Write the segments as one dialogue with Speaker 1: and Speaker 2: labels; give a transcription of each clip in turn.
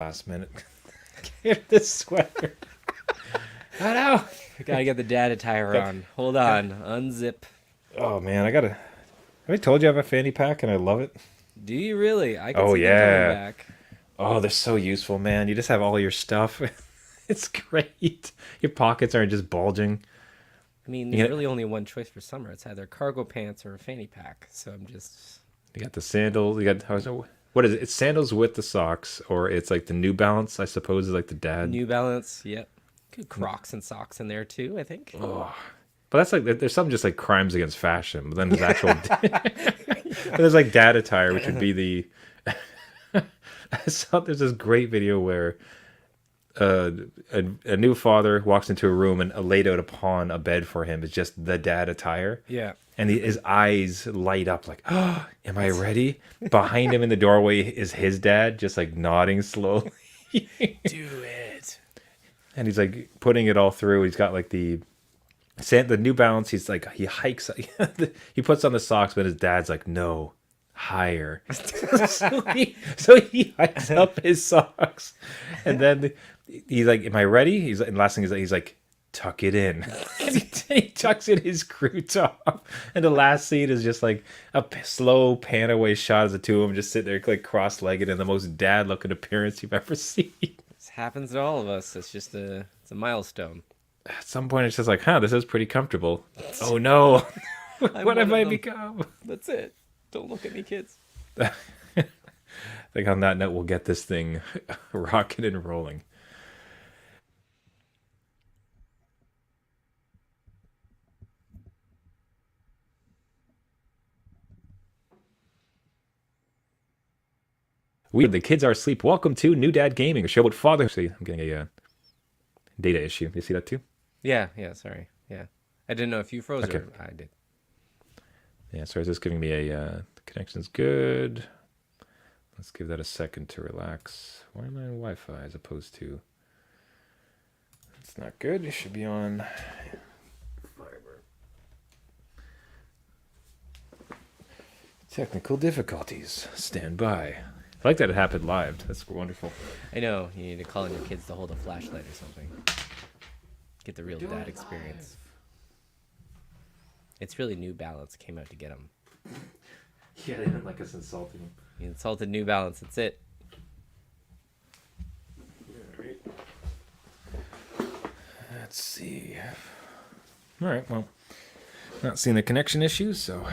Speaker 1: last minute. Get this sweater. I know.
Speaker 2: I gotta get the dad attire on. Hold on. Unzip.
Speaker 1: Oh man, Have I told you I have a fanny pack and I love it?
Speaker 2: Do you really? I can
Speaker 1: Oh
Speaker 2: see them coming
Speaker 1: yeah.
Speaker 2: back.
Speaker 1: Oh, they're so useful, man. You just have all your stuff. It's great. Your pockets aren't just bulging.
Speaker 2: I mean,
Speaker 1: You
Speaker 2: there's
Speaker 1: got,
Speaker 2: really only one choice for summer. It's either cargo pants or a fanny pack. So I'm just
Speaker 1: you got the sandals. What is it? It's sandals with the socks, or it's like the New Balance, I suppose, is like the dad.
Speaker 2: New Balance. Yep. Good Crocs and socks in there too, I think.
Speaker 1: Oh. But that's like there's some just like crimes against fashion. But then there's actual. There's like dad attire, which would be the. I saw there's this great video where a new father walks into a room and laid out upon a bed for him is just the dad attire.
Speaker 2: Yeah.
Speaker 1: And his eyes light up like, oh, am I ready? Behind him in the doorway is his dad, just like nodding slowly.
Speaker 2: Do it.
Speaker 1: And he's like putting it all through. He's got like the New Balance. He's like, he hikes, he puts on the socks, but his dad's like, no, higher. so he hikes up his socks. And then he's like, am I ready? And last thing he's like, tuck it in. And he tucks in his crew top. And the last scene is just like a slow pan away shot of the two of them just sitting there like cross-legged in the most dad-looking appearance you've ever seen.
Speaker 2: This happens to all of us. It's a milestone.
Speaker 1: At some point, it's just like, this is pretty comfortable. Oh no. What have I become?
Speaker 2: That's it. Don't look at me, kids.
Speaker 1: I think on that note, we'll get this thing rocking and rolling. The kids are asleep. Welcome to New Dad Gaming, a show about father. See, I'm getting a data issue. You see that too?
Speaker 2: Yeah, sorry. Yeah. I didn't know if you froze
Speaker 1: Okay.
Speaker 2: or I did.
Speaker 1: Yeah, sorry, is this giving me the connection's good. Let's give that a second to relax. Why am I on Wi-Fi as opposed to... It's not good. It should be on fiber. Technical difficulties. Stand by. I like that it happened live. That's wonderful.
Speaker 2: I know. You need to call in your kids to hold a flashlight or something. Get the real dad experience. It's really New Balance came out to get them.
Speaker 1: Yeah, they didn't like us insulting them.
Speaker 2: You insulted New Balance. That's it.
Speaker 1: Yeah, right. Let's see. All right, well, not seeing the connection issues, so...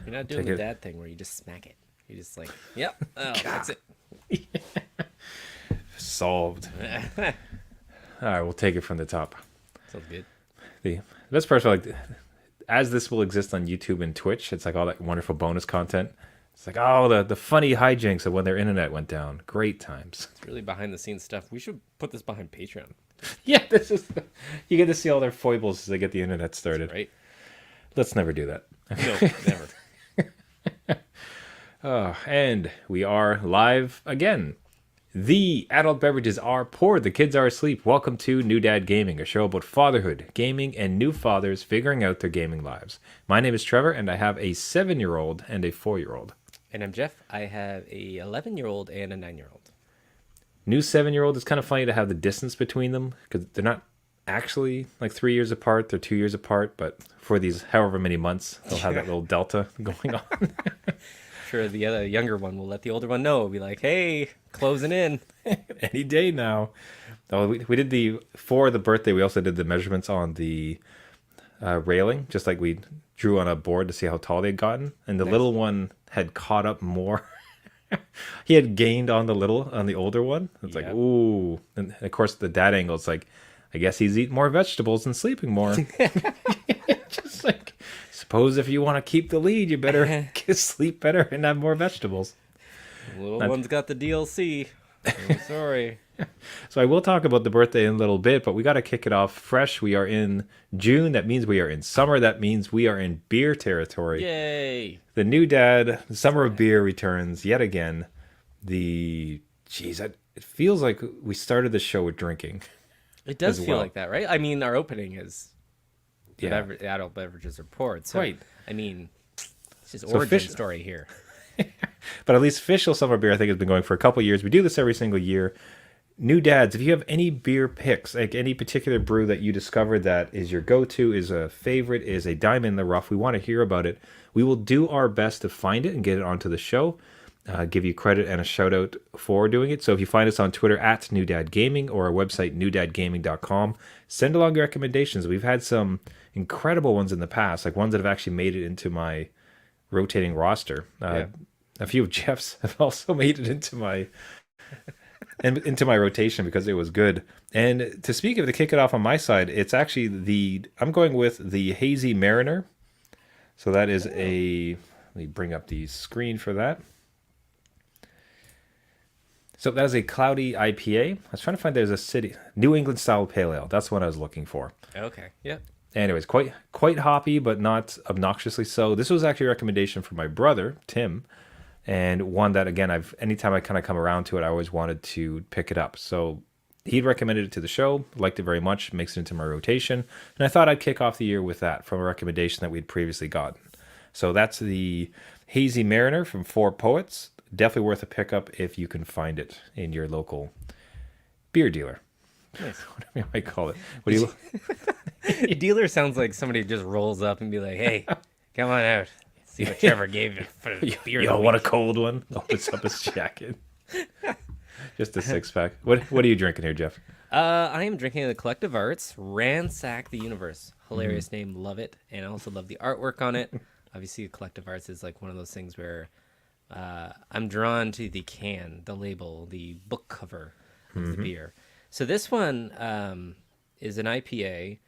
Speaker 2: You're not doing the dad thing where you just smack it. You're just like, yep, that's it.
Speaker 1: Solved. All right, we'll take it from the top.
Speaker 2: Sounds good.
Speaker 1: The best part, like, as this will exist on YouTube and Twitch, it's like all that wonderful bonus content. It's like, the funny hijinks of when their internet went down. Great times.
Speaker 2: It's really behind the scenes stuff. We should put this behind Patreon.
Speaker 1: Yeah, you get to see all their foibles as they get the internet started.
Speaker 2: Right?
Speaker 1: Let's never do that.
Speaker 2: No, never.
Speaker 1: And we are live again. The adult beverages are poured. The kids are asleep. Welcome to New Dad Gaming, a show about fatherhood, gaming, and new fathers figuring out their gaming lives. My name is Trevor, and I have a 7-year-old and a 4-year-old.
Speaker 2: And I'm Jeff. I have a 11-year-old and a 9-year-old.
Speaker 1: New 7-year-old, it's kind of funny to have the distance between them because they're not actually like 3 years apart. They're 2 years apart, but for these however many months, they'll have that little delta going on.
Speaker 2: Sure, the other younger one will let the older one know. It'll be like, hey, closing in.
Speaker 1: Any day now. Oh, we did for the birthday, we also did the measurements on the railing, just like we drew on a board to see how tall they'd gotten. And the little one had caught up more. He had gained on the older one. It's like, ooh. And of course, the dad angle, it's like, I guess he's eating more vegetables and sleeping more. Just like, suppose if you want to keep the lead, you better sleep better and have more vegetables.
Speaker 2: The little one's got the DLC. I'm sorry.
Speaker 1: So I will talk about the birthday in a little bit, but we got to kick it off fresh. We are in June. That means we are in summer. That means we are in beer territory.
Speaker 2: Yay.
Speaker 1: The new dad, the summer of beer returns yet again. It feels like we started the show with drinking.
Speaker 2: It does feel like that, right? I mean, our opening is the adult beverages are poured. So,
Speaker 1: right.
Speaker 2: I mean, it's just origin story here.
Speaker 1: But at least official summer beer, I think, has been going for a couple of years. We do this every single year. new dads, if you have any beer picks, like any particular brew that you discovered that is your go-to, is a favorite, is a diamond in the rough, we want to hear about it. We will do our best to find it and get it onto the show. Give you credit and a shout out for doing it. So if you find us on Twitter at New Dad Gaming or our website newdadgaming.com, send along your recommendations. We've had some incredible ones in the past, like ones that have actually made it into my rotating roster. A few of Jeff's have also made it into my rotation because it was good. And to speak of, to kick it off on my side, it's actually I'm going with the Hazy Mariner. So that is let me bring up the screen for that. So that is a cloudy IPA. I was trying to find, there's a New England style pale ale. That's what I was looking for.
Speaker 2: Okay. Yep.
Speaker 1: Anyways, quite hoppy, but not obnoxiously so. This was actually a recommendation from my brother, Tim, and one that, again, anytime I kind of come around to it, I always wanted to pick it up. So he'd recommended it to the show, liked it very much, makes it into my rotation, and I thought I'd kick off the year with that from a recommendation that we'd previously gotten. So that's the Hazy Mariner from Four Poets. Definitely worth a pickup if you can find it in your local beer dealer.
Speaker 2: Nice.
Speaker 1: Whatever you might call it. What do you?
Speaker 2: Dealer sounds like somebody just rolls up and be like, "Hey, come on out. See what Trevor gave you for the beer."
Speaker 1: You want a cold one? Opens up his jacket. Just a 6-pack. What are you drinking here, Jeff?
Speaker 2: I am drinking the Collective Arts Ransack the Universe. Hilarious name, love it, and I also love the artwork on it. Obviously, Collective Arts is like one of those things where I'm drawn to the can, the label, the book cover of the beer. So this one is an IPA.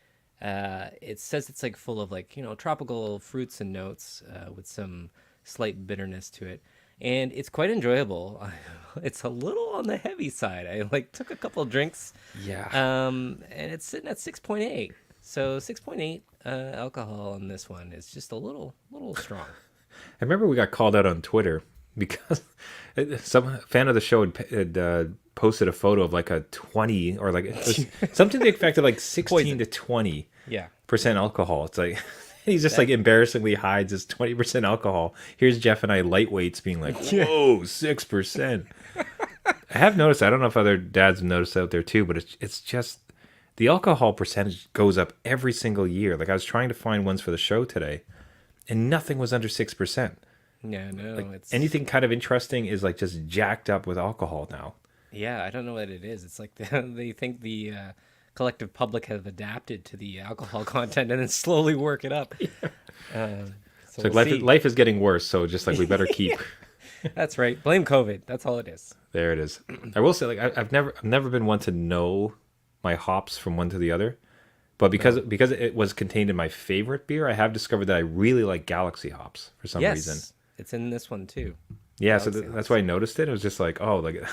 Speaker 2: It says it's like full of tropical fruits and notes with some slight bitterness to it. And it's quite enjoyable. It's a little on the heavy side. I took a couple of drinks.
Speaker 1: Yeah.
Speaker 2: And it's sitting at 6.8. So 6.8 alcohol on this one is just a little strong.
Speaker 1: I remember we got called out on Twitter because some fan of the show had posted a photo of like a 20 or something they expected like 16 to 20% alcohol. It's like he's just like embarrassingly hides his 20% alcohol. Here's Jeff and I lightweights being like, whoa, 6%. I have noticed, I don't know if other dads have noticed out there too, but it's just the alcohol percentage goes up every single year. Like I was trying to find ones for the show today and nothing was under 6%.
Speaker 2: Yeah, no,
Speaker 1: it's anything kind of interesting is like just jacked up with alcohol now.
Speaker 2: Yeah, I don't know what it is. It's like they think the collective public have adapted to the alcohol content and then slowly work it up. Yeah.
Speaker 1: So life is getting worse, so just like we better keep.
Speaker 2: That's right. Blame COVID. That's all it is.
Speaker 1: There it is. I will say, like I've never been one to know my hops from one to the other, but because it was contained in my favorite beer, I have discovered that I really like Galaxy hops for some reason.
Speaker 2: It's in this one too.
Speaker 1: Yeah, so that's why I noticed it. It was just like, oh, like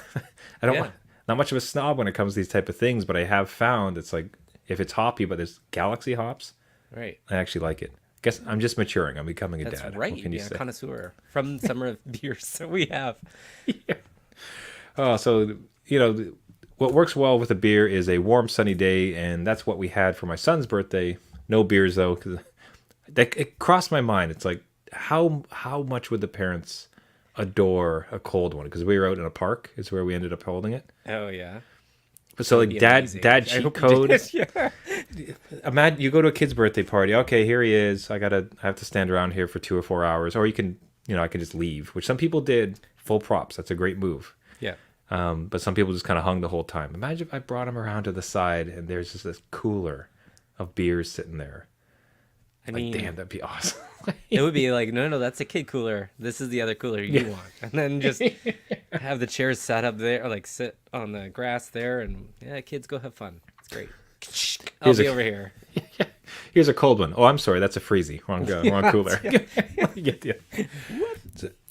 Speaker 1: I don't want, not much of a snob when it comes to these type of things, but I have found it's like if it's hoppy, but there's Galaxy hops,
Speaker 2: right?
Speaker 1: I actually like it. Guess I'm just maturing. I'm becoming a dad.
Speaker 2: That's right. Yeah, connoisseur from summer of beers that we have.
Speaker 1: Yeah. Oh, so what works well with a beer is a warm, sunny day, and that's what we had for my son's birthday. No beers though, because it crossed my mind. It's like how much would the parents adore a cold one? Because we were out in a park is where we ended up holding it.
Speaker 2: Oh yeah.
Speaker 1: So like dad cheat code. Yeah. Imagine you go to a kid's birthday party. Okay, here he is. I have to stand around here for 2 or 4 hours, or you can, I can just leave, which some people did. Full props. That's a great move.
Speaker 2: Yeah.
Speaker 1: But some people just kind of hung the whole time. Imagine if I brought him around to the side and there's just this cooler of beers sitting there. I mean, damn, that'd be awesome.
Speaker 2: It would be like, no, that's a kid cooler. This is the other cooler you want. And then just have the chairs set up there, or like sit on the grass there, and kids go have fun. It's great. I'll be over here.
Speaker 1: Here's a cold one. Oh, I'm sorry, that's a freezy. Wrong cooler.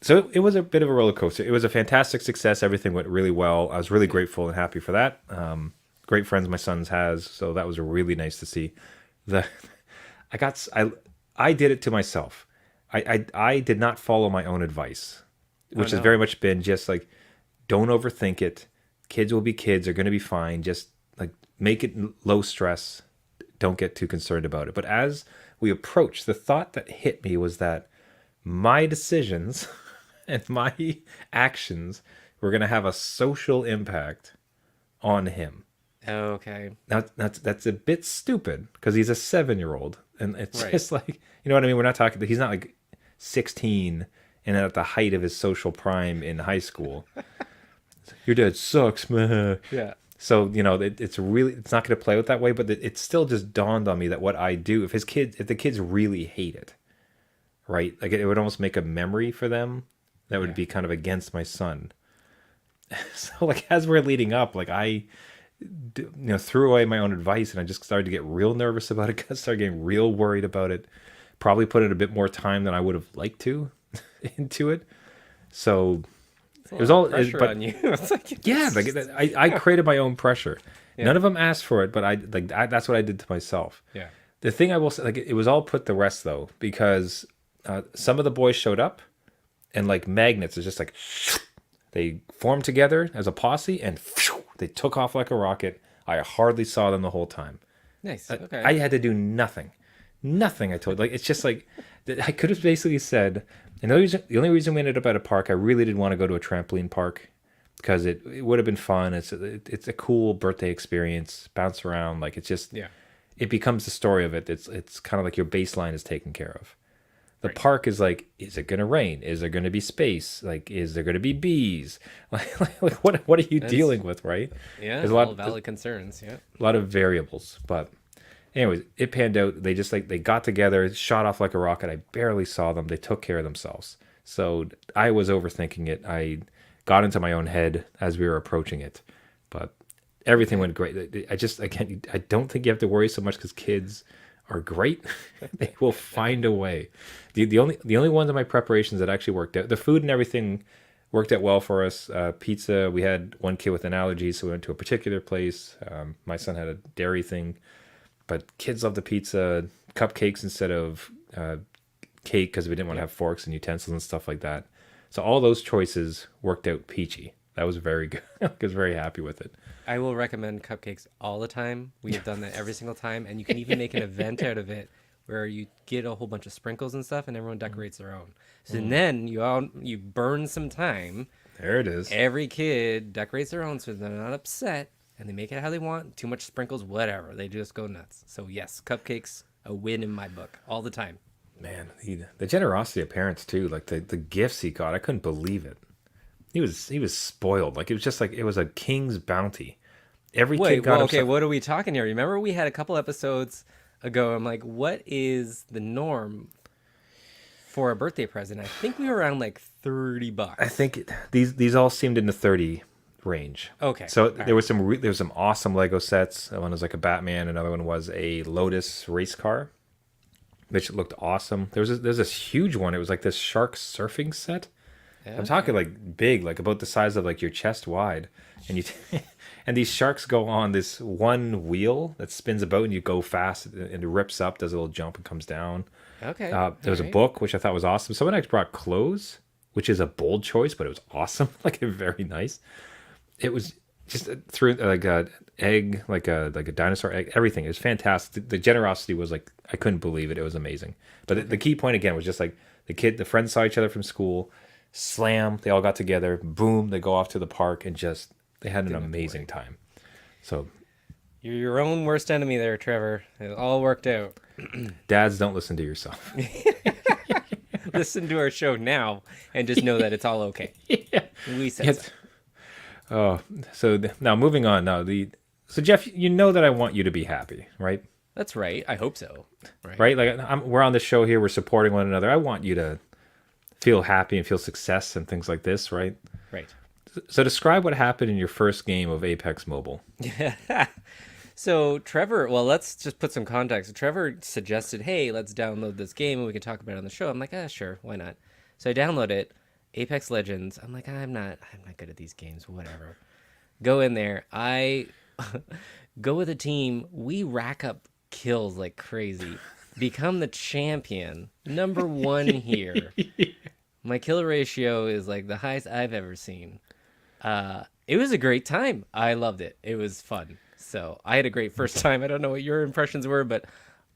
Speaker 1: So it was a bit of a roller coaster. It was a fantastic success. Everything went really well. I was really grateful and happy for that. Great friends my son's has, so that was really nice to see. I did it to myself. I did not follow my own advice, which has very much been just like, don't overthink it. Kids will be kids. They're going to be fine. Just like make it low stress. Don't get too concerned about it. But as we approached, the thought that hit me was that my decisions and my actions were going to have a social impact on him.
Speaker 2: Okay.
Speaker 1: Now that's a bit stupid because he's a 7-year-old, and it's
Speaker 2: Right.
Speaker 1: just like, you know what I mean. We're not talking. He's not like 16 and at the height of his social prime in high school. Your dad sucks, man.
Speaker 2: Yeah.
Speaker 1: So it's really, it's not going to play out that way. But it still just dawned on me that what I do, if the kids really hate it, right? Like it would almost make a memory for them that would
Speaker 2: Yeah.
Speaker 1: be kind of against my son. So like as we're leading up, like I threw away my own advice and I just started to get real nervous about it. I started getting real worried about it. Probably put in a bit more time than I would have liked to into it. So
Speaker 2: It's a
Speaker 1: it was
Speaker 2: lot
Speaker 1: all,
Speaker 2: of pressure
Speaker 1: but
Speaker 2: on you. It's like,
Speaker 1: yeah, like I created my own pressure.
Speaker 2: Yeah.
Speaker 1: None of them asked for it, but that's what I did to myself.
Speaker 2: yeah.
Speaker 1: The thing I will say, like it was all put to rest though, because some of the boys showed up, and like magnets, it's just like they formed together as a posse, and they took off like a rocket. I hardly saw them the whole time.
Speaker 2: Nice. Okay.
Speaker 1: I had to do nothing. Nothing. I told, like, it's just like I could have basically said, and the only reason we ended up at a park, I really did want to go to a trampoline park because it would have been fun. It's a cool birthday experience, bounce around, like it's just
Speaker 2: yeah.
Speaker 1: it becomes the story of it. It's kind of like your baseline is taken care of. The
Speaker 2: Right.
Speaker 1: park is like, is it going to rain? Is there going to be space? Like, is there going to be bees? Like what are you dealing with, right?
Speaker 2: Yeah.
Speaker 1: There's
Speaker 2: All valid concerns. Yeah.
Speaker 1: a lot of variables, but anyways, it panned out. They just like they got together, shot off like a rocket. I barely saw them. They took care of themselves. So I was overthinking it. I got into my own head as we were approaching it, but everything went great. I don't think you have to worry so much because kids are great. They will find a way. The only ones of my preparations that actually worked out, the food and everything worked out well for us. Pizza, we had one kid with an allergy, so we went to a particular place. My son had a dairy thing, but kids love the pizza. Cupcakes instead of cake because we didn't want to have forks and utensils and stuff like that. So all those choices worked out peachy. That was very good. I was very happy with it.
Speaker 2: I will recommend cupcakes all the time. We have done that every single time, and you can even make an event out of it where you get a whole bunch of sprinkles and stuff, and everyone decorates their own. So then you burn some time.
Speaker 1: There it is.
Speaker 2: Every kid decorates their own, so they're not upset, and they make it how they want. Too much sprinkles, whatever. They just go nuts. So yes, cupcakes, a win in my book all the time.
Speaker 1: Man, the generosity of parents too, like the gifts he got, I couldn't believe it. He was spoiled. Like it was just like it was a king's bounty. Every kid
Speaker 2: Wait,
Speaker 1: got
Speaker 2: well,
Speaker 1: him
Speaker 2: okay,
Speaker 1: some-
Speaker 2: what are we talking here? Remember we had a couple episodes ago, I'm like, what is the norm for a birthday present? I think we were around like $30.
Speaker 1: I think these all seemed in the 30 range.
Speaker 2: Okay.
Speaker 1: So
Speaker 2: all
Speaker 1: there was some awesome Lego sets. One was like a Batman. Another one was a Lotus race car, which looked awesome. There's this huge one. It was like this shark surfing set.
Speaker 2: Yeah,
Speaker 1: I'm talking like big, like about the size of like your chest wide, and and these sharks go on this one wheel that spins about, and you go fast, and it rips up, does a little jump, and comes down.
Speaker 2: Okay.
Speaker 1: There was a
Speaker 2: alright.
Speaker 1: book which I thought was awesome. Someone actually brought clothes, which is a bold choice, but it was awesome, like very nice. It was just through like a egg, like a dinosaur egg, everything. It was fantastic. The generosity was like I couldn't believe it. It was amazing. But the key point again was just like the friends saw each other from school. Slam, they all got together, boom, they go off to the park and just they had an amazing time. So
Speaker 2: You're your own worst enemy there, Trevor. It all worked out.
Speaker 1: dads, don't listen to yourself.
Speaker 2: Listen to our show now and just know that it's all okay.
Speaker 1: Yeah.
Speaker 2: We said so.
Speaker 1: Oh, so now moving on. So Jeff, you know that I want you to be happy, right?
Speaker 2: That's right. I hope so. Right.
Speaker 1: Right? Like we're on the show here, we're supporting one another. I want you to feel happy and feel success and things like this, right?
Speaker 2: Right.
Speaker 1: So describe what happened in your first game of Apex Mobile.
Speaker 2: So Trevor, well, let's just put some context. Trevor suggested, hey, let's download this game and we can talk about it on the show. I'm like, sure, why not? So I download it, Apex Legends. I'm like, I'm not good at these games, whatever. Go in there. I go with a team. We rack up kills like crazy. Become the champion. Number 1 here. My kill ratio is like the highest I've ever seen. It was a great time. I loved it. It was fun. So I had a great first time. I don't know what your impressions were, but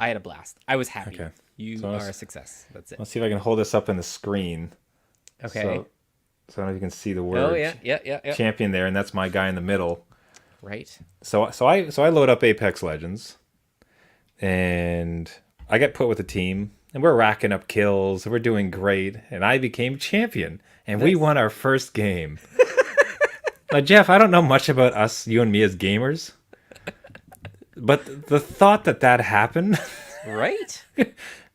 Speaker 2: I had a blast. I was happy.
Speaker 1: Okay.
Speaker 2: You
Speaker 1: So
Speaker 2: are a success. That's it.
Speaker 1: Let's see if I can hold this up on the screen.
Speaker 2: Okay.
Speaker 1: So I don't know if you can see the word
Speaker 2: Oh yeah.
Speaker 1: champion there, and that's my guy in the middle.
Speaker 2: right?
Speaker 1: So I load up Apex Legends, and I get put with a team, and we're racking up kills. We're doing great, and I became champion, and we
Speaker 2: Nice.
Speaker 1: won our first game. Now, Jeff, I don't know much about us, you and me as gamers, but the thought that that happened
Speaker 2: Right?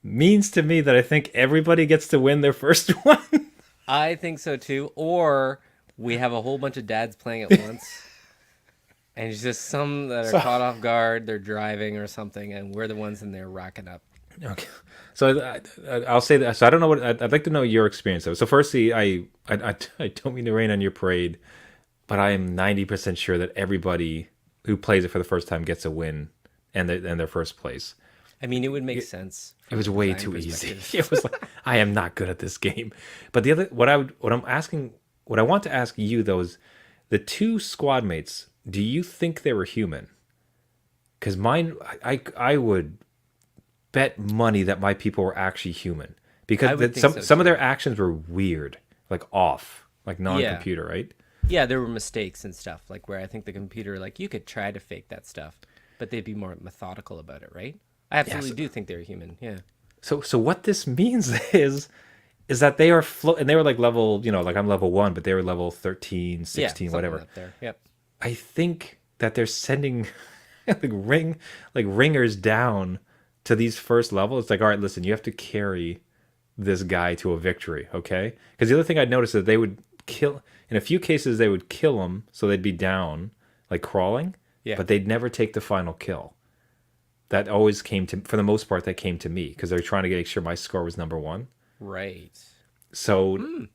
Speaker 1: means to me that I think everybody gets to win their first one.
Speaker 2: I think so too. Or we have a whole bunch of dads playing at once. And it's just some that are caught off guard, they're driving or something, and we're the ones in there racking up.
Speaker 1: Okay. So I'll say that. So I don't know what I'd like to know your experience though. So firstly, I don't mean to rain on your parade, but I am 90% sure that everybody who plays it for the first time gets a win and their first place.
Speaker 2: I mean, it would make sense.
Speaker 1: It was way too easy.
Speaker 2: Perspective.
Speaker 1: It was like I am not good at this game. But the other what I want to ask you though is the two squad mates. Do you think they were human? Because mine, I would bet money that my people were actually human because some of their actions were weird, like off, like non-computer, right?
Speaker 2: Yeah, there were mistakes and stuff, like where I think the computer, like you could try to fake that stuff, but they'd be more methodical about it, right? I absolutely do think they're human. Yeah.
Speaker 1: So what this means is that they are and they were like level, like I'm level 1, but they were level 13, 16, whatever.
Speaker 2: Up there. Yep.
Speaker 1: I think that they're sending ringers down to these first levels. It's like, all right, listen, you have to carry this guy to a victory, okay? Because the other thing I noticed is that they would kill, in a few cases, they would kill them, so they'd be down, like crawling, but they'd never take the final kill. That always came to, for the most part, that came to me, because they were trying to make sure my score was number 1.
Speaker 2: Right.
Speaker 1: So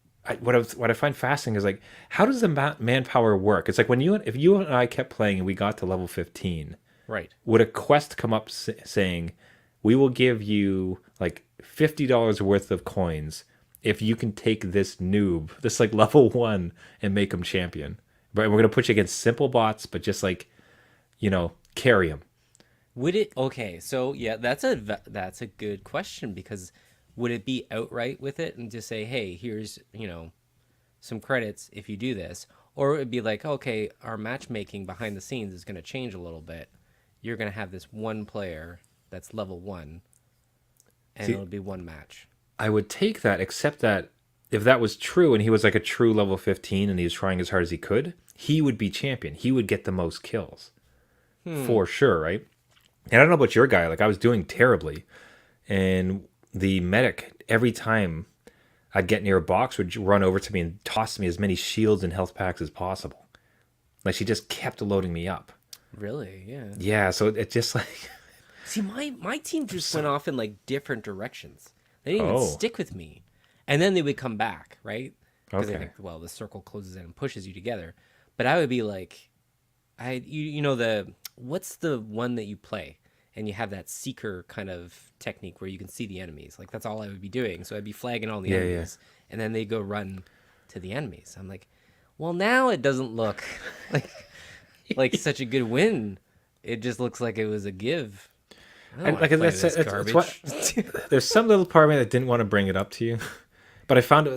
Speaker 1: what I find fascinating is like, how does the manpower work? It's like if you and I kept playing and we got to level 15,
Speaker 2: right?
Speaker 1: Would a quest come up saying, we will give you like $50 worth of coins if you can take this noob, this like level 1, and make him champion? But we're gonna put you against simple bots, but just like, carry him.
Speaker 2: Would it? Okay, so yeah, that's a good question, because would it be outright with it and just say, hey, here's, some credits if you do this? Or it would be like, okay, our matchmaking behind the scenes is going to change a little bit. You're going to have this one player that's level 1, and it'll be one match.
Speaker 1: I would take that, except that if that was true and he was like a true level 15 and he was trying as hard as he could, he would be champion. He would get the most kills. For sure, right? And I don't know about your guy. Like, I was doing terribly. And the medic, every time I'd get near a box, would run over to me and toss me as many shields and health packs as possible. Like, she just kept loading me up.
Speaker 2: Really? Yeah.
Speaker 1: Yeah, so it just like...
Speaker 2: See, my team just went off in like different directions. They didn't even stick with me. And then they would come back, right? Because they think, well, the circle closes in and pushes you together. But I would be like, what's the one that you play? And you have that seeker kind of technique where you can see the enemies. Like, that's all I would be doing. So I'd be flagging all the enemies. And then they go run to the enemies. I'm like, well, now it doesn't look like such a good win. It just looks like it was a give.
Speaker 1: There's some little part of me that didn't want to bring it up to you. But I found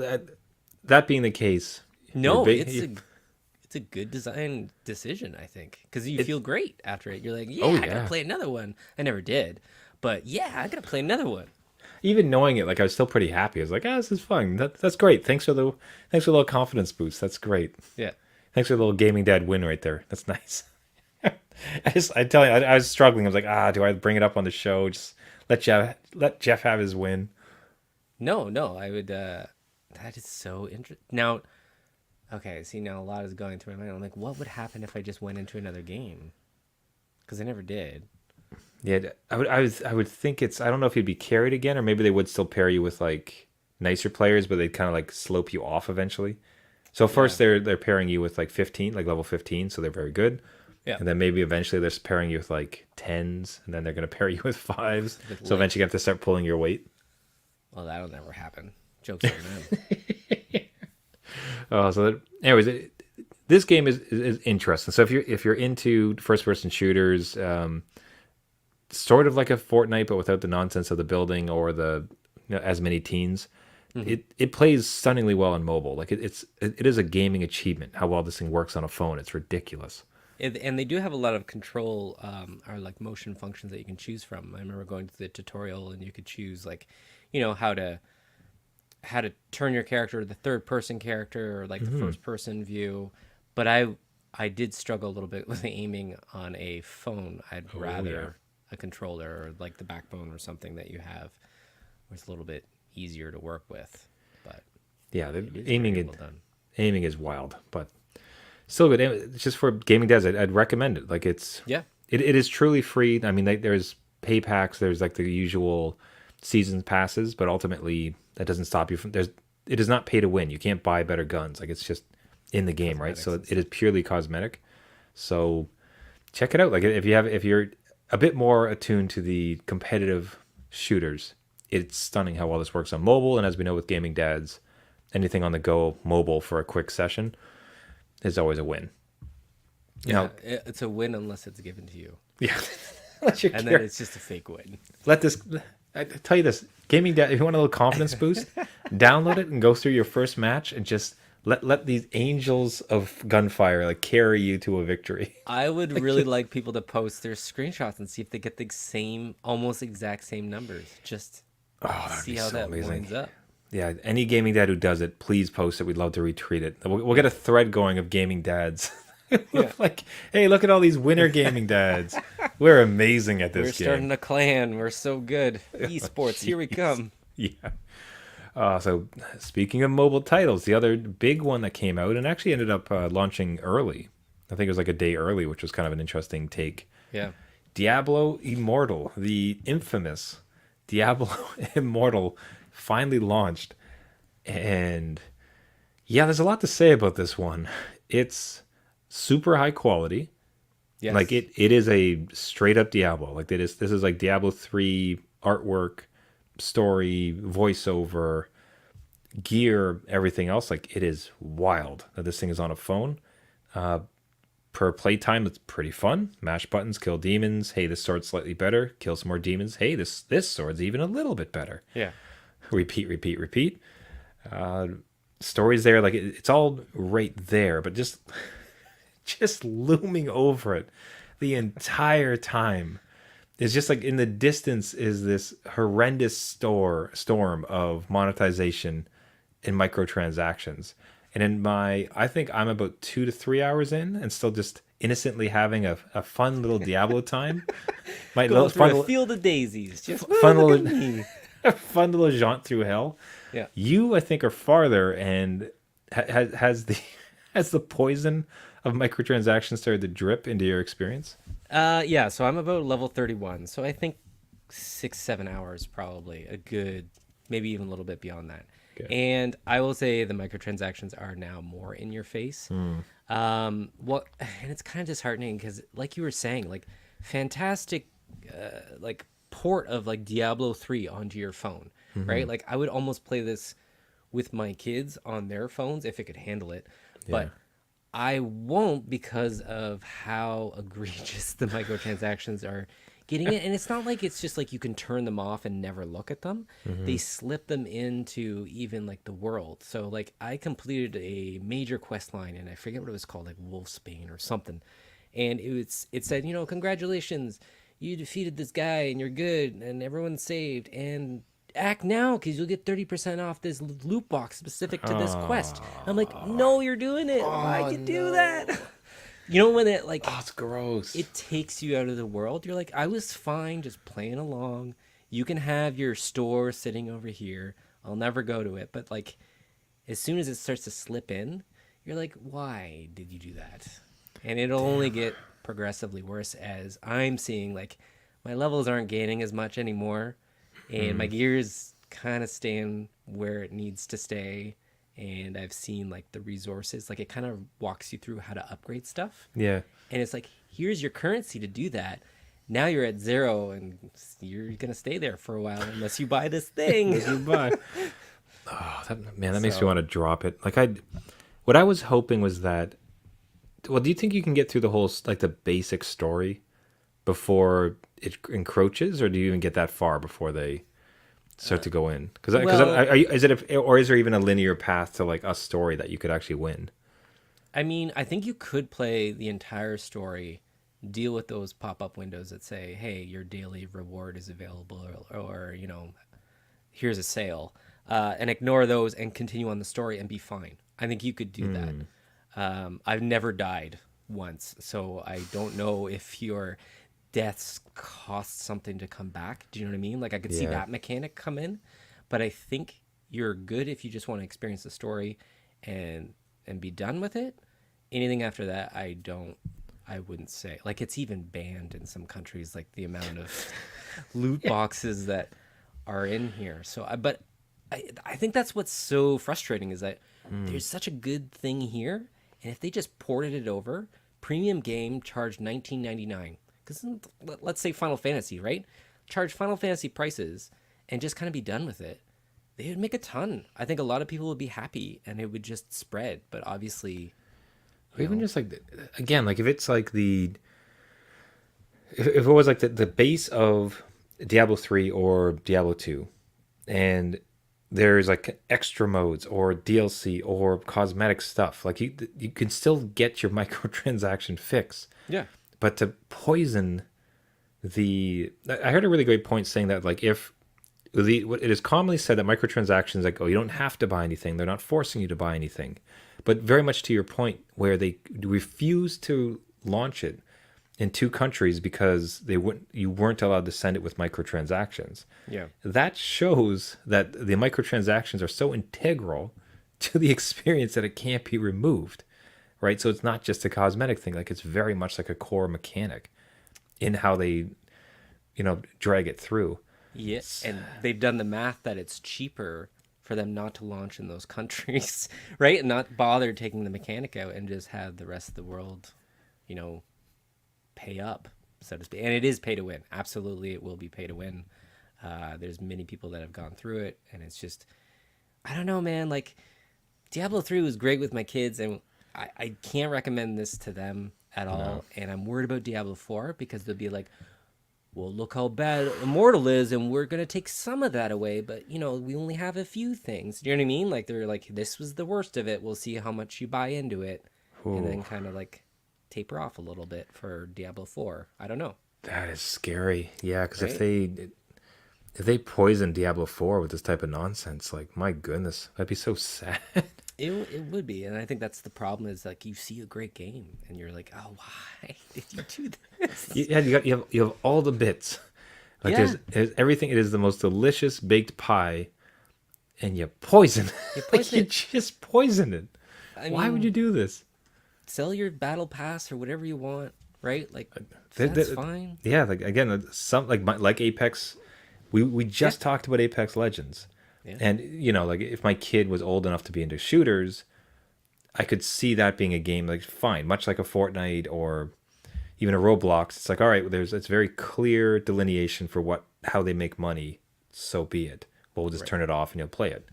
Speaker 1: that being the case.
Speaker 2: No, it's a good design decision, I think, because you feel great after it. You're like, I gotta play another one. I never did, but I gotta play another one.
Speaker 1: Even knowing it, like, I was still pretty happy. I was like, this is fun. That's great. Thanks for the little confidence boost. That's great.
Speaker 2: Yeah.
Speaker 1: Thanks for the little gaming dad win right there. That's nice. I tell you, I was struggling. I was like, do I bring it up on the show? Just let Jeff have his win.
Speaker 2: No, I would. That is so interesting. Now, okay, see, now a lot is going through my mind. I'm like, what would happen if I just went into another game? Because I never did.
Speaker 1: Yeah, I would think it's, I don't know if you'd be carried again, or maybe they would still pair you with like nicer players, but they'd kind of like slope you off eventually. So first they're pairing you with like 15, like level 15, so they're very good. Yeah. And then maybe eventually they're pairing you with like 10s, and then they're going to pair you with 5s. So eventually you have to start pulling your weight.
Speaker 2: Well, that'll never happen. Joke's on
Speaker 1: them. Anyways, this game is interesting. So if you're into first person shooters, sort of like a Fortnite but without the nonsense of the building or the as many teens, it plays stunningly well on mobile. Like it is a gaming achievement how well this thing works on a phone. It's ridiculous.
Speaker 2: And they do have a lot of control or like motion functions that you can choose from. I remember going to the tutorial and you could choose like, how to turn your character to the third person character or like the first person view. But I did struggle a little bit with aiming on a phone. I'd rather a controller or like the backbone or something that you have where it's a little bit easier to work with. But
Speaker 1: Yeah, the
Speaker 2: it is
Speaker 1: aiming
Speaker 2: very
Speaker 1: it,
Speaker 2: well done.
Speaker 1: aiming is wild, but still good. It's just for gaming devs, I'd recommend it. Like
Speaker 2: Yeah.
Speaker 1: it is truly free. I mean, like, there's pay packs, there's like the usual season passes, but ultimately that doesn't stop you from there's. It is not pay to win. You can't buy better guns. Like, it's just in the game, right? So it is purely cosmetic. So check it out. Like, if you're a bit more attuned to the competitive shooters, it's stunning how well this works on mobile. And as we know with gaming dads, anything on the go mobile for a quick session is always a win.
Speaker 2: Yeah. It's a win unless it's given to you.
Speaker 1: Yeah. Unless you
Speaker 2: And
Speaker 1: care.
Speaker 2: then it's just a fake win.
Speaker 1: I tell you this, gaming dad, if you want a little confidence boost, download it and go through your first match and just let these angels of gunfire like carry you to a victory.
Speaker 2: I would really like people to post their screenshots and see if they get the same, almost exact same numbers. Just
Speaker 1: That'd
Speaker 2: see
Speaker 1: be
Speaker 2: how
Speaker 1: so
Speaker 2: that
Speaker 1: amazing.
Speaker 2: winds up.
Speaker 1: Yeah, any gaming dad who does it, please post it. We'd love to retweet it. We'll get a thread going of gaming dads.
Speaker 2: Yeah.
Speaker 1: Like, hey, look at all these winner gaming dads. We're amazing at
Speaker 2: We're
Speaker 1: this
Speaker 2: starting
Speaker 1: game.
Speaker 2: a clan. We're so good. Esports, here we come.
Speaker 1: Yeah. So speaking of mobile titles, the other big one that came out and actually ended up launching early. I think it was like a day early, which was kind of an interesting take.
Speaker 2: Yeah.
Speaker 1: Diablo Immortal, the infamous Diablo Immortal, finally launched. And yeah, there's a lot to say about this one. It's super high quality.
Speaker 2: Yes.
Speaker 1: Like it is a straight up Diablo. Like this is like Diablo 3 artwork, story, voiceover, gear, everything else. Like, it is wild that this thing is on a phone. Per playtime, it's pretty fun. Mash buttons, kill demons. Hey, this sword's slightly better. Kill some more demons. Hey, this sword's even a little bit better.
Speaker 2: Yeah.
Speaker 1: Repeat, repeat, repeat. Stories there, like it's all right there, but just looming over it the entire time is just like in the distance is this horrendous storm of monetization and microtransactions. And I think I'm about 2 to 3 hours in and still just innocently having a fun little Diablo time. My
Speaker 2: Go
Speaker 1: little
Speaker 2: through a field of daisies. Just
Speaker 1: fun
Speaker 2: look
Speaker 1: little
Speaker 2: at me.
Speaker 1: fun little jaunt through hell.
Speaker 2: Yeah.
Speaker 1: You, I think, are farther and has the poison of microtransactions started to drip into your experience?
Speaker 2: Yeah, so I'm about level 31. So I think 6-7 hours probably a good, maybe even a little bit beyond that.
Speaker 1: Okay.
Speaker 2: And I will say the microtransactions are now more in your face. And it's kind of disheartening because, like you were saying, like fantastic, like port of like Diablo 3 onto your phone, right? Like I would almost play this with my kids on their phones if it could handle it, but I won't because of how egregious the microtransactions are getting it. And it's not like it's just like you can turn them off and never look at them. They slip them into even like the world. So like I completed a major quest line and I forget what it was called, like Wolfsbane or something. And it said, congratulations, you defeated this guy and you're good and everyone's saved and act now because you'll get 30% off this loot box specific to this quest. I'm like, no, you're doing it. Why'd you do that? When it like,
Speaker 1: It's gross.
Speaker 2: it takes you out of the world. You're like, I was fine just playing along. You can have your store sitting over here. I'll never go to it. But like, as soon as it starts to slip in, you're like, why did you do that? And it'll only get progressively worse as I'm seeing like my levels aren't gaining as much anymore. And my gear is kind of staying where it needs to stay. And I've seen like the resources, like it kind of walks you through how to upgrade stuff.
Speaker 1: Yeah.
Speaker 2: And it's like, here's your currency to do that. Now you're at 0 and you're going to stay there for a while unless you buy this thing.
Speaker 1: Goodbye. That makes me want to drop it. Like what I was hoping was that, well, do you think you can get through the whole, like the basic story before it encroaches, or do you even get that far before they start to go in? Because
Speaker 2: well-
Speaker 1: is there even a linear path to like a story that you could actually win?
Speaker 2: I mean, I think you could play the entire story, deal with those pop-up windows that say, "Hey, your daily reward is available," or here's a sale, and ignore those and continue on the story and be fine. I think you could do that. I've never died once, so I don't know if your deaths cost something to come back. Do you know what I mean? Like I could see
Speaker 1: Yeah.
Speaker 2: that mechanic come in, but I think you're good if you just want to experience the story and be done with it. Anything after that, I wouldn't say. Like it's even banned in some countries, like the amount of loot boxes that are in here. So, but I think that's what's so frustrating is that there's such a good thing here, and if they just ported it over, premium game charged 19.99. Because let's say Final Fantasy, right? Charge Final Fantasy prices and just kind of be done with it. They would make a ton. I think a lot of people would be happy, and it would just spread. But obviously,
Speaker 1: Or even just like, again, like if it's like if it was like the base of Diablo 3 or Diablo 2, and there's like extra modes or DLC or cosmetic stuff, like you can still get your microtransaction fix.
Speaker 2: yeah,
Speaker 1: But to poison I heard a really great point saying that like if it is commonly said that microtransactions, like, oh, you don't have to buy anything, they're not forcing you to buy anything, but very much to your point where they refuse to launch it in two countries because you weren't allowed to send it with microtransactions.
Speaker 2: yeah.
Speaker 1: That shows that the microtransactions are so integral to the experience that it can't be removed, right? So it's not just a cosmetic thing, like it's very much like a core mechanic in how they drag it through.
Speaker 2: Yes, and they've done the math that it's cheaper for them not to launch in those countries, right? And not bother taking the mechanic out and just have the rest of the world, pay up, so to speak. And it is pay to win. Absolutely, it will be pay to win. There's many people that have gone through it, and it's just, I don't know, man. Like, Diablo 3 was great with my kids, and I can't recommend this to them at all.
Speaker 1: No.
Speaker 2: And I'm worried about Diablo 4 because they'll be like, well, look how bad Immortal is, and we're going to take some of that away, but, we only have a few things. Do you know what I mean? Like, they're like, this was the worst of it. We'll see how much you buy into it. And then kind of, like, taper off a little bit for Diablo 4. I don't know.
Speaker 1: That is scary. Yeah, because
Speaker 2: Right?
Speaker 1: if they poison Diablo 4 with this type of nonsense, like, my goodness, that'd be so sad.
Speaker 2: It would be. And I think that's the problem is, like, you see a great game, and you're like, oh, why did you do this?
Speaker 1: You have all the bits. Like
Speaker 2: Yeah.
Speaker 1: there's everything. It is the most delicious baked pie, and you poison.
Speaker 2: You
Speaker 1: Like
Speaker 2: poison
Speaker 1: you
Speaker 2: it.
Speaker 1: just poison it. Why would
Speaker 2: mean,
Speaker 1: you do this?
Speaker 2: Sell your battle pass or whatever you want, right? Like,
Speaker 1: That-
Speaker 2: that's
Speaker 1: that-
Speaker 2: fine.
Speaker 1: Yeah, like again, some like Apex. We just talked about Apex Legends,
Speaker 2: Yeah.
Speaker 1: and like if my kid was old enough to be into shooters, I could see that being a game like fine, much like a Fortnite or even a Roblox. It's like, all right, it's very clear delineation for how they make money. So be it. We'll just turn it off and you'll play it,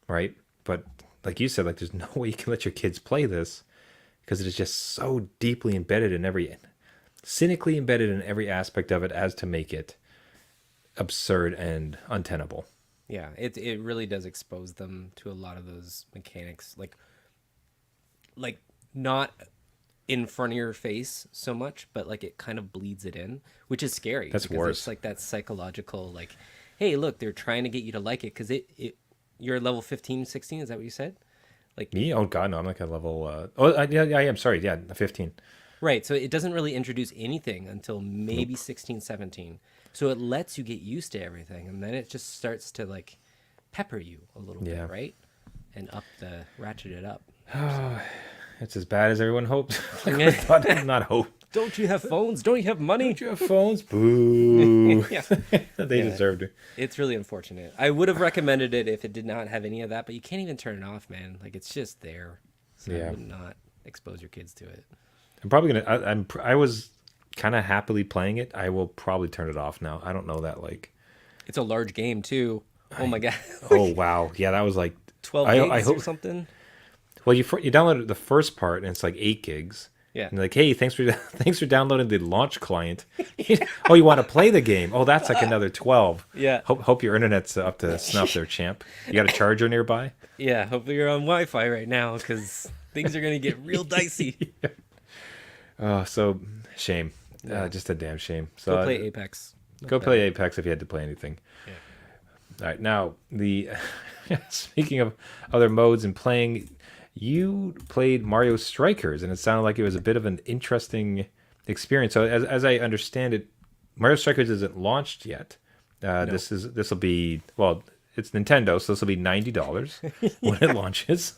Speaker 1: right? But like you said, like there's no way you can let your kids play this because it is just so deeply embedded cynically embedded in every aspect of it as to make it absurd and untenable.
Speaker 2: Yeah, it really does expose them to a lot of those mechanics, like not in front of your face so much, but like it kind of bleeds it in, which is scary.
Speaker 1: That's
Speaker 2: because
Speaker 1: worse.
Speaker 2: It's like that psychological, like, hey, look, they're trying to get you to like it because you're level 15, 16. Is that what you said? Like,
Speaker 1: Me? Oh God, no! I'm like a level. Yeah, I am. Sorry, yeah, 15.
Speaker 2: right. So it doesn't really introduce anything until maybe 16, 17. So it lets you get used to everything, and then it just starts to like pepper you a little
Speaker 1: Yeah.
Speaker 2: bit, right? And ratchet it up.
Speaker 1: It's as bad as everyone hoped. Like, I thought, not hope.
Speaker 2: Don't you have phones? Don't you have money?
Speaker 1: Don't you have phones? Boo!
Speaker 2: Yeah.
Speaker 1: They
Speaker 2: Yeah.
Speaker 1: deserved it.
Speaker 2: It's really unfortunate. I would have recommended it if it did not have any of that, but you can't even turn it off, man. Like it's just there. So I
Speaker 1: Yeah.
Speaker 2: would not expose your kids to it.
Speaker 1: I'm probably gonna. I was kind of happily playing it. I will probably turn it off now. I don't know that like.
Speaker 2: It's a large game too. Oh my god.
Speaker 1: Oh wow, yeah, that was like
Speaker 2: 12
Speaker 1: I
Speaker 2: gigs
Speaker 1: hope.
Speaker 2: or something.
Speaker 1: Well, you downloaded the first part and it's like 8 gigs.
Speaker 2: Yeah.
Speaker 1: And you're like, hey, thanks for downloading the launch client. Oh, you want to play the game? Oh, that's like another 12.
Speaker 2: Yeah.
Speaker 1: Hope your internet's up to snuff there, champ. You got a charger nearby?
Speaker 2: Yeah, hopefully you're on Wi-Fi right now because Things are gonna get real dicey.
Speaker 1: Oh, so shame.
Speaker 2: Yeah.
Speaker 1: Just a damn shame. So
Speaker 2: Go play Apex.
Speaker 1: go play Apex if you had to play anything.
Speaker 2: Yeah.
Speaker 1: All right, now the speaking of other modes and playing, you played Mario Strikers, and it sounded like it was a bit of an interesting experience. So as I understand it, Mario Strikers isn't launched yet.
Speaker 2: No.
Speaker 1: This will be, well, it's Nintendo, so this will be $90 when it launches,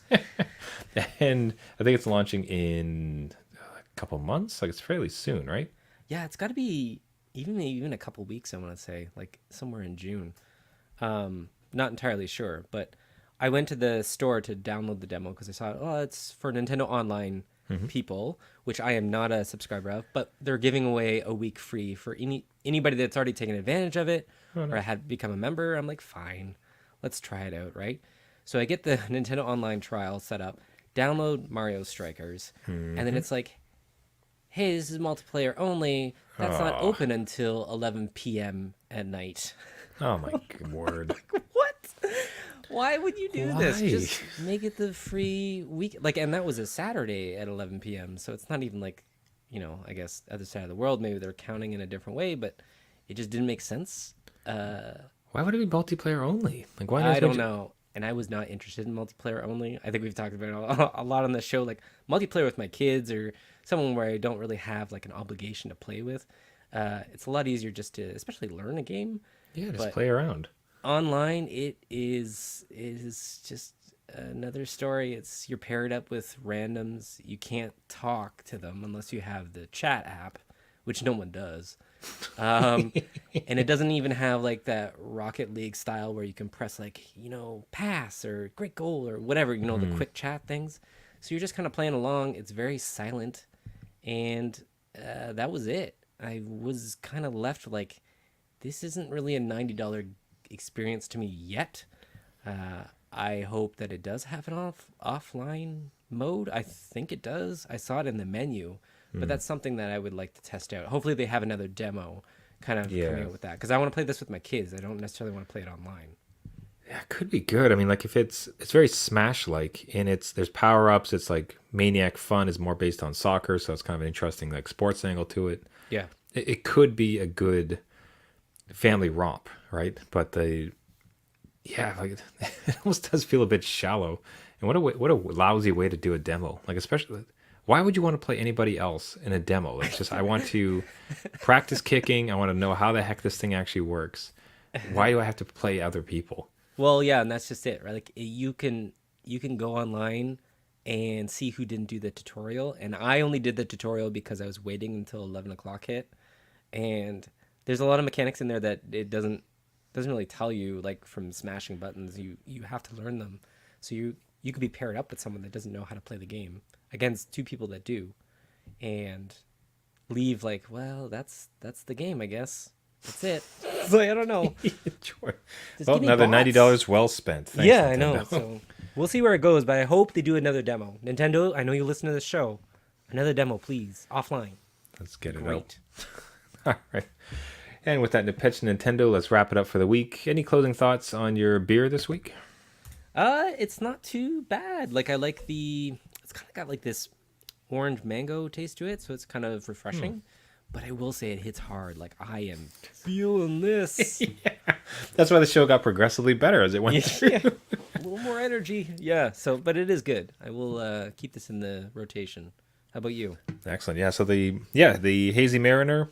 Speaker 1: and I think it's launching in a couple months. Like it's fairly soon, right?
Speaker 2: Yeah, it's got to be even a couple weeks. I want to say like somewhere in June. Not entirely sure, but I went to the store to download the demo because I saw, oh, it's for Nintendo Online people, which I am not a subscriber of, but they're giving away a week free for anybody that's already taken advantage of it or had become a member. I'm like, fine, let's try it out, right? So I get the Nintendo Online trial set up, download Mario Strikers, and then it's like, hey, this is multiplayer only. That's not open until 11 p.m. at night.
Speaker 1: Oh my word!
Speaker 2: What? Why would you do this?
Speaker 1: Why?
Speaker 2: Just make it the free week. Like, and that was a Saturday at 11 p.m. So it's not even like, I guess other side of the world, maybe they're counting in a different way, but it just didn't make sense.
Speaker 1: Why would it be multiplayer only? Like, why?
Speaker 2: I don't know. And I was not interested in multiplayer only. I think we've talked about it a lot on the show, like multiplayer with my kids or someone where I don't really have like an obligation to play with. It's a lot easier just to, especially learn a game.
Speaker 1: Yeah, just
Speaker 2: But
Speaker 1: play around.
Speaker 2: Online, it is just another story. It's you're paired up with randoms. You can't talk to them unless you have the chat app, which no one does. And it doesn't even have like that Rocket League style where you can press like, pass or great goal or whatever, the quick chat things. So you're just kind of playing along. It's very silent. And that was it. I was kind of left like, this isn't really a $90 experience to me yet. I hope that it does have an offline mode. I think it does. I saw it in the menu, but that's something that I would like to test out. Hopefully they have another demo kind of coming out with that, because I want to play this with my kids. I don't necessarily want to play it online.
Speaker 1: Yeah, it could be good. I mean, like if it's very Smash-like, and there's power-ups. It's like Maniac Fun is more based on soccer, so it's kind of an interesting like sports angle to it.
Speaker 2: Yeah.
Speaker 1: It could be a good family romp, right? But like it almost does feel a bit shallow. And what a lousy way to do a demo. Like, especially, why would you want to play anybody else in a demo? It's just, I want to practice kicking. I want to know how the heck this thing actually works. Why do I have to play other people?
Speaker 2: Well, yeah, and that's just it, right? Like you can go online and see who didn't do the tutorial, and I only did the tutorial because I was waiting until 11 o'clock hit, and there's a lot of mechanics in there that it doesn't really tell you, like from smashing buttons. You have to learn them, so you could be paired up with someone that doesn't know how to play the game against two people that do, and leave like, well, that's the game, I guess. That's it. So I don't know.
Speaker 1: Sure.
Speaker 2: Just
Speaker 1: Well,
Speaker 2: give me
Speaker 1: another
Speaker 2: bots.
Speaker 1: $90 well spent. Thanks,
Speaker 2: Yeah, I
Speaker 1: Nintendo.
Speaker 2: know. So we'll see where it goes, but I hope they do another demo. Nintendo, I know you listen to the show. Another demo, please, offline.
Speaker 1: Let's get it
Speaker 2: Great.
Speaker 1: out. All right. And with that pitch Nintendo, let's wrap it up for the week. Any closing thoughts on your beer this week?
Speaker 2: It's not too bad. Like, I like it's kind of got like this orange mango taste to it, so it's kind of refreshing. But I will say it hits hard. Like, I am feeling this.
Speaker 1: Yeah. That's why the show got progressively better as it went through.
Speaker 2: Yeah. A little more energy. Yeah. So, but it is good. I will keep this in the rotation. How about you?
Speaker 1: Excellent. Yeah. So the Hazy Mariner,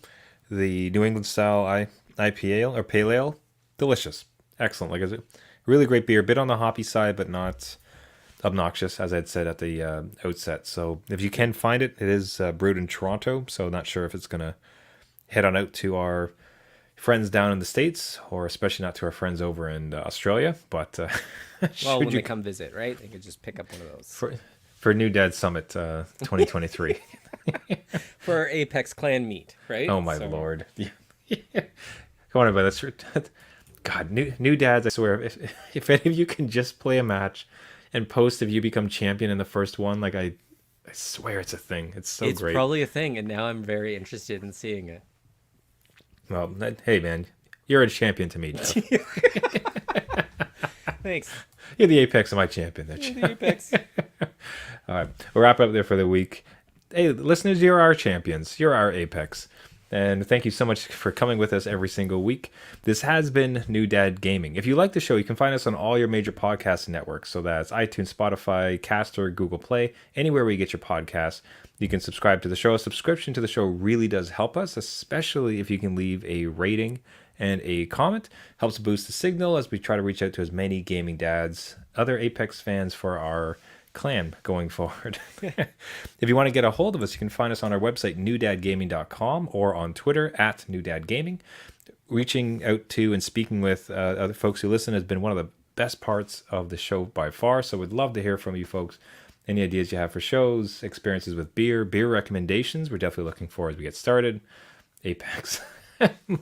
Speaker 1: the New England style IPA or pale ale, delicious. Excellent. Like, it's a really great beer. Bit on the hoppy side, but not obnoxious, as I'd said at the outset. So if you can find it, it is brewed in Toronto. So not sure if it's gonna head on out to our friends down in the States, or especially not to our friends over in Australia. But
Speaker 2: Well, when they come visit, right? They could just pick up one of those.
Speaker 1: For New Dad Summit 2023.
Speaker 2: For Apex Clan meet, right?
Speaker 1: Oh my lord! Yeah. Come on, everybody. That's God. New dads. I swear, if any of you can just play a match and post if you become champion in the first one, like I swear it's a thing. It's so
Speaker 2: It's
Speaker 1: great.
Speaker 2: probably a thing, and now I'm very interested in seeing it.
Speaker 1: Well, hey man, you're a champion to me, Jeff.
Speaker 2: Thanks.
Speaker 1: You're the apex of my champion. There,
Speaker 2: The
Speaker 1: Jeff.
Speaker 2: Apex.
Speaker 1: All right, we'll wrap up there for the week. Hey, listeners, you're our champions. You're our apex. And thank you so much for coming with us every single week. This has been New Dad Gaming. If you like the show, you can find us on all your major podcast networks. So that's iTunes, Spotify, Caster, Google Play, anywhere where you get your podcasts. You can subscribe to the show. A subscription to the show really does help us, especially if you can leave a rating and a comment. Helps boost the signal as we try to reach out to as many gaming dads, other Apex fans for our clan going forward. If you want to get a hold of us, you can find us on our website, newdadgaming.com, or on Twitter at newdadgaming. Reaching out to and speaking with other folks who listen has been one of the best parts of the show by far. So we'd love to hear from you folks. Any ideas you have for shows, experiences with beer recommendations, we're definitely looking for as we get started. Apex,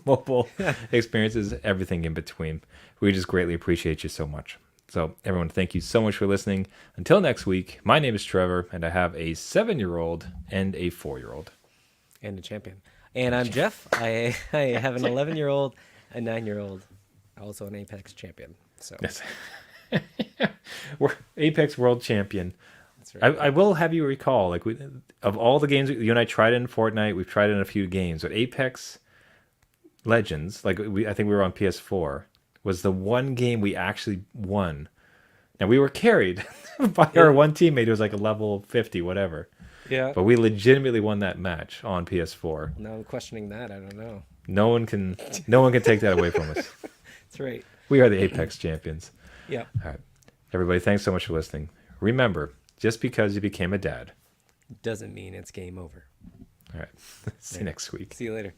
Speaker 1: mobile experiences, everything in between. We just greatly appreciate you so much. So everyone, thank you so much for listening. Until next week, my name is Trevor, and I have a 7-year-old and a 4-year-old.
Speaker 2: And a champion. And I'm Jeff. I have an 11-year-old, a 9-year-old, also an Apex champion. So
Speaker 1: Yes. We're Apex World Champion.
Speaker 2: that's right.
Speaker 1: I will have you recall, like of all the games you and I tried in Fortnite, we've tried in a few games, but Apex Legends, like I think we were on PS4, was the one game we actually won. Now we were carried by our one teammate who was like a level 50, whatever.
Speaker 2: Yeah.
Speaker 1: But we legitimately won that match on PS4.
Speaker 2: Now I'm questioning that. I don't know.
Speaker 1: No one can take that away from us.
Speaker 2: That's right.
Speaker 1: We are the Apex champions.
Speaker 2: Yeah.
Speaker 1: All right. Everybody, thanks so much for listening. Remember, just because you became a dad.
Speaker 2: Doesn't mean it's game over.
Speaker 1: All right. See you next week.
Speaker 2: See you later.